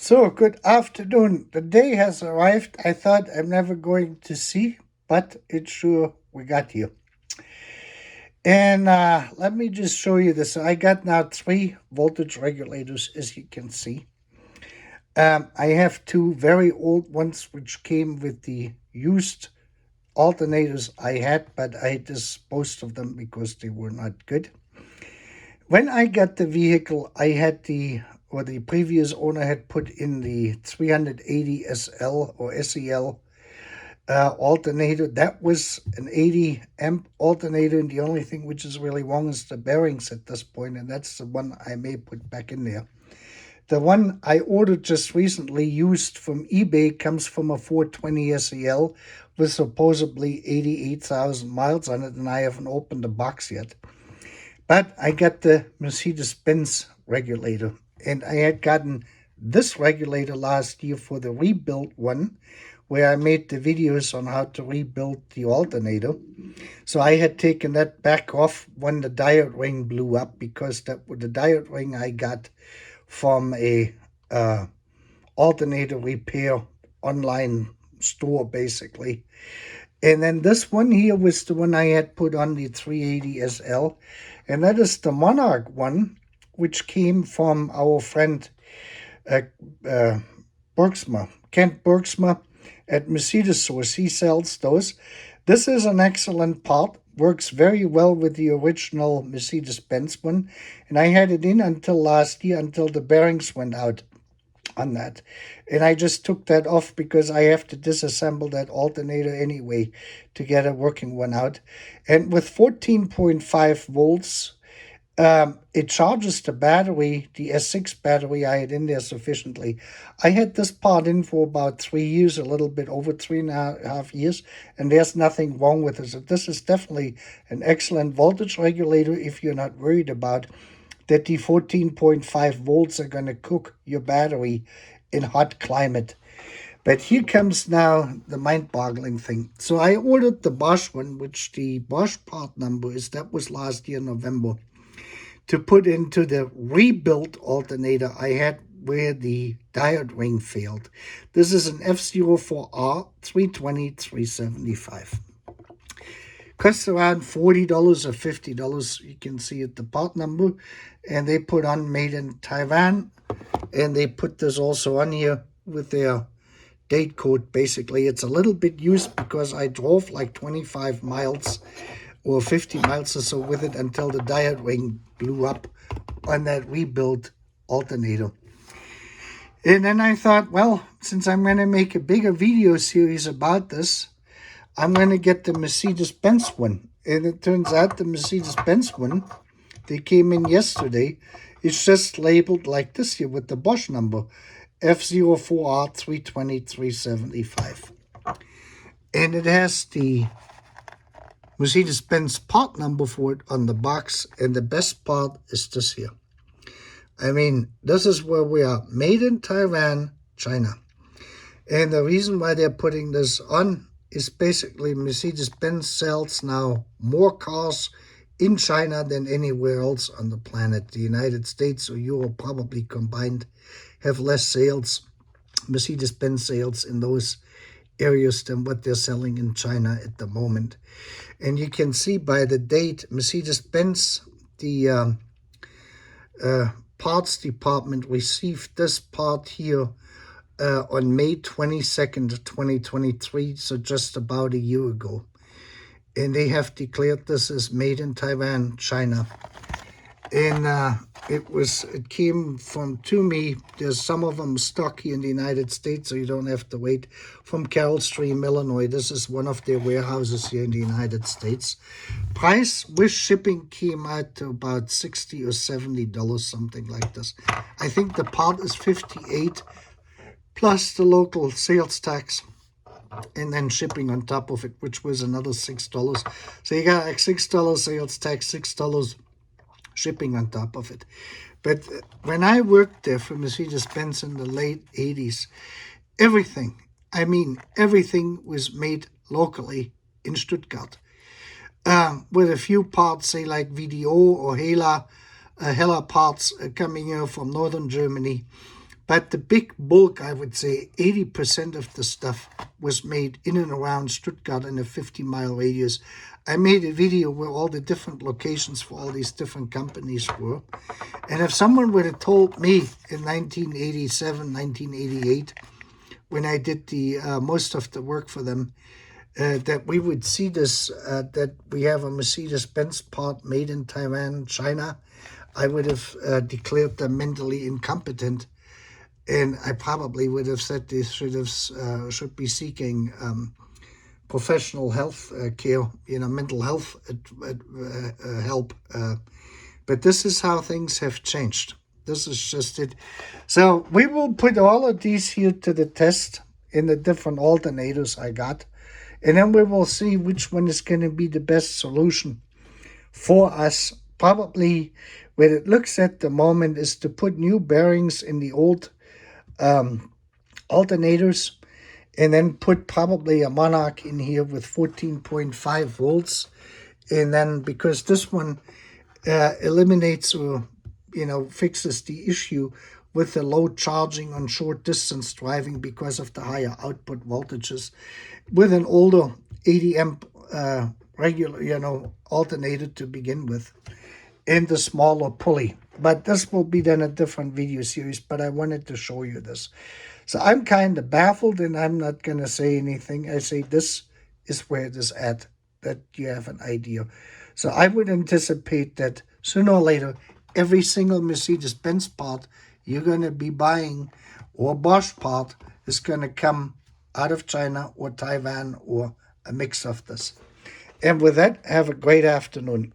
So, good afternoon. The day has arrived. I thought I'm never going to see, but it's sure we got here. And let me just show you this. I got now three voltage regulators, as you can see. I have two very old ones, which came with the used alternators I had, but I disposed of them because they were not good. When I got the vehicle, the previous owner had put in the 380 SL or SEL alternator. That was an 80 amp alternator, and the only thing which is really wrong is the bearings at this point, and that's the one I may put back in there. The one I ordered just recently, used from eBay, comes from a 420 SEL with supposedly 88,000 miles on it, and I haven't opened the box yet. But I got the Mercedes-Benz regulator, and I had gotten this regulator last year for the rebuilt one, where I made the videos on how to rebuild the alternator. So I had taken that back off when the diode ring blew up, because that was the diode ring I got from a alternator repair online store, basically. And then this one here was the one I had put on the 380 SL, and that is the Monarch one, which came from our friend uh, uh, Kent Bergsma at Mercedes Source. He sells those. This is an excellent part, works very well with the original Mercedes-Benz one, and I had it in until last year, until the bearings went out on that. And I just took that off because I have to disassemble that alternator anyway to get a working one out. And with 14.5 volts, it charges the battery, the S6 battery I had in there sufficiently. I had this part in for about 3 years, a little bit over 3.5 years, and there's nothing wrong with it. So this is definitely an excellent voltage regulator if you're not worried about that the 14.5 volts are going to cook your battery in hot climate. But here comes now the mind-boggling thing. So I ordered the Bosch one, which the Bosch part number is, that was last year, November, to put into the rebuilt alternator I had where the diode ring failed. This is an F04R 320 375. Costs around $40 or $50. You can see it, the part number. And they put on made in Taiwan. And they put this also on here with their date code, basically. It's a little bit used because I drove like 25 miles or 50 miles or so with it until the diode ring blew up on that rebuilt alternator. And then I thought, well, since I'm going to make a bigger video series about this, I'm going to get the Mercedes-Benz one. And it turns out the Mercedes-Benz one, they came in yesterday, it's just labeled like this here with the Bosch number, F04R 320 375. And it has the Mercedes-Benz part number for it on the box, and the best part is this here. I mean, this is where we are, made in Taiwan, China. And the reason why they're putting this on is basically Mercedes-Benz sells now more cars in China than anywhere else on the planet. The United States or Europe probably combined have less sales, Mercedes-Benz sales in those areas than what they're selling in China at the moment. And you can see by the date, Mercedes-Benz, the parts department received this part here on May 22nd, 2023, so just about a year ago. And they have declared this as made in Taiwan, China. And it came to me. There's some of them stock here in the United States, so you don't have to wait. From Carroll Stream, Illinois. This is one of their warehouses here in the United States. Price with shipping came out to about $60 or $70, something like this. I think the part is $58 plus the local sales tax, and then shipping on top of it, which was another $6. So you got like $6 sales tax, $6 shipping on top of it. But when I worked there for Mercedes-Benz in the late 80s, everything was made locally in Stuttgart. With a few parts, say like VDO or Hella parts coming here from northern Germany. But the big bulk, I would say 80% of the stuff was made in and around Stuttgart in a 50-mile radius. I made a video where all the different locations for all these different companies were. And if someone would have told me in 1987, 1988, when I did the most of the work for them, that we would see this, that we have a Mercedes-Benz part made in Taiwan, China, I would have declared them mentally incompetent. And I probably would have said they should be seeking professional health care, mental health help. But this is how things have changed. This is just it. So we will put all of these here to the test in the different alternators I got. And then we will see which one is going to be the best solution for us. Probably what it looks at the moment is to put new bearings in the old alternators and then put probably a Monarch in here with 14.5 volts. And then because this one eliminates or, fixes the issue with the low charging on short distance driving because of the higher output voltages, with an older 80 amp regular, alternator to begin with, and the smaller pulley. But this will be then a different video series, but I wanted to show you this. So I'm kind of baffled, and I'm not going to say anything. I say this is where it is at, that you have an idea. So I would anticipate that sooner or later, every single Mercedes-Benz part you're going to be buying, or Bosch part, is going to come out of China or Taiwan or a mix of this. And with that, have a great afternoon.